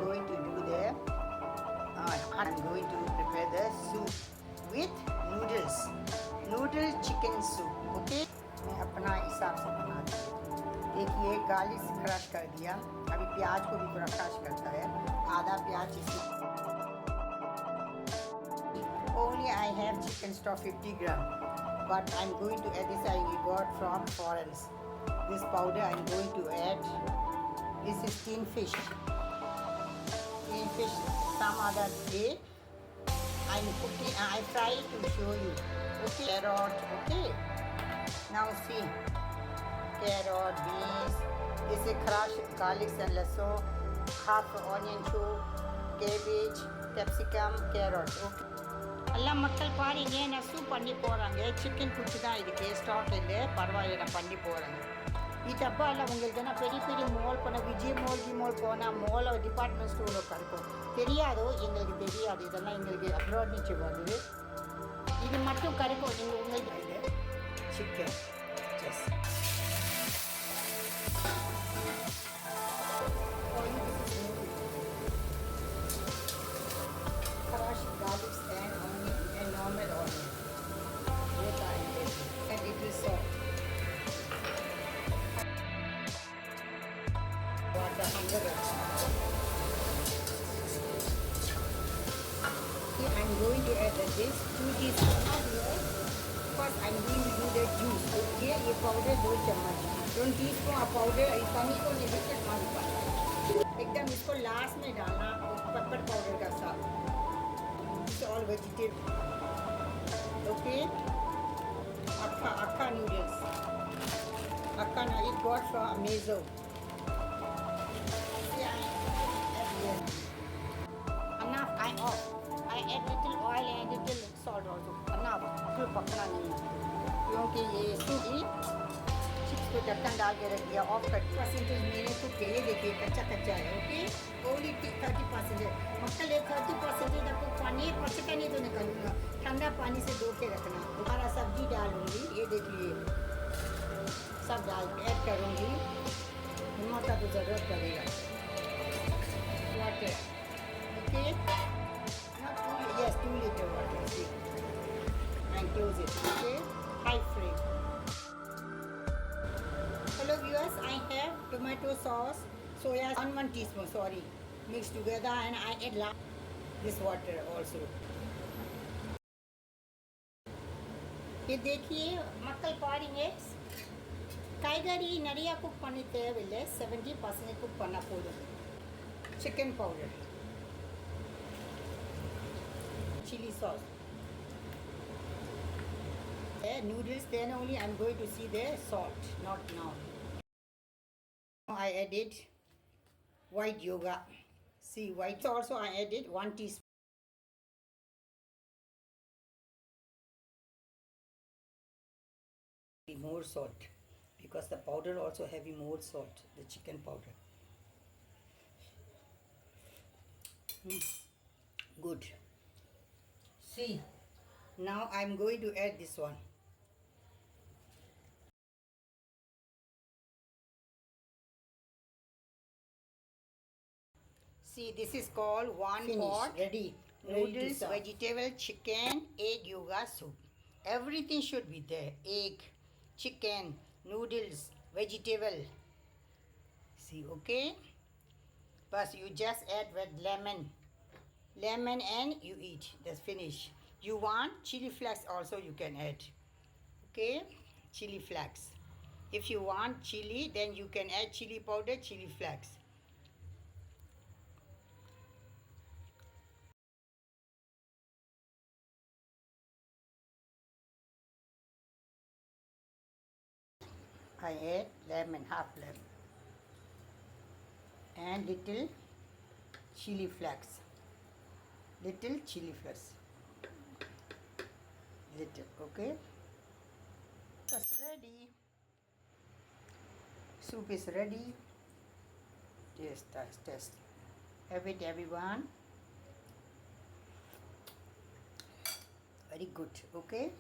going to do I'm going to prepare the soup with noodles, noodle chicken soup. Okay, मैं अपना हिसाब से बनाती हूँ. देखिए गार्लिक क्रश कर दिया. अभी प्याज को भी थोड़ा क्रश करता है. आधा प्याज इसमें. Only I have chicken stock 50 gram, but I'm going to add this. I got from foreigners. This powder I'm going to add. This is tin fish. Tin fish. Some other day I'm cooking. I try to show you. Okay, carrot. Okay. Now see. Carrot, beans. This is crushed garlic and lasso. Half onion chop, cabbage, capsicum, carrot. Okay. எல்லாம் மக்கள் பாருங்க, நான் soup பண்ணி போகிறாங்க. Chicken குச்சி தான் இதுக்கு stock இல்லை, பரவாயில்ல, நான் பண்ணி போகிறேங்க. ఈ డబ్బాలో உங்களுக்கு என்ன பெரிய பெரிய மால் போன விஜய் மால் போனால் மால் டிபார்ட்மெண்ட் ஸ்டோரில் கிடைக்கும். தெரியாதோ, எங்களுக்கு தெரியாது. இதெல்லாம் எங்களுக்கு அப்ராட் நிச்சு வருது. இது மட்டும் கிடைக்கும். நீங்கள் உங்களுக்கு chicken just crushed garlic and onion and normal onion. Both are added and it is soft. Water under it. Okay, I'm going to add this 2 teaspoons here. First I'm going to do the juice. Okay, ये powder 2 चम्मच. 1 teaspoon of powder. इस पानी को निकाल मार पाना. एकदम इसको लास्ट में डालना. पेपर पाउडर का साथ. All vegetables. Okay. Akka noodles. Akka it got from Amazon. Enough. I off. I add little oil and little salt also. Enough. फिर पकना नहीं है. क्योंकि ये सूखी चिप्स को ढक्कन डाल के रख दिया. ऑफ कर दिया. परसेंटेज मेरे को ये देखिए कच्चा है. ओके. ओनली 30%. मक्खन 30% आपको पानी पचका नहीं तो निकालूंगा. ठंडा पानी से धो के रखना. दोबारा सब्जी डालूंगी. ये देखिए सब डाल ऐड करूंगी. नमक का तो ज़रूरत पड़ेगा. Water. Okay. Yes, 2 liter water. And close it. Okay. High flame. Hello viewers, I have tomato sauce, soya, 1 teaspoon. Sorry. Mix together and I add this water also. ये देखिए मक्कल पारिंगे काईगरी नरिया कुक पन्निते वेले 70% cook Panna पोदु chicken powder, chili sauce, noodles. Then only I'm going to see the salt, not now. I added white yoga. See, white also I added 1 teaspoon. More salt because the powder also having more salt, the chicken powder. Good. See, now I'm going to add this one. See, this is called one pot. Ready. Noodles, vegetable, chicken, egg yoga soup. Everything should be there. Egg, chicken, noodles, vegetable. See, okay? But you just add with lemon and you eat. That's finished. You want chili flakes also you can add. Okay? Chili flakes. If you want chili, then you can add chili powder, chili flakes. I add lemon, half lemon, and little chili flakes. Little, okay? That's ready. Soup is ready. Taste. Have it, everyone. Very good, okay?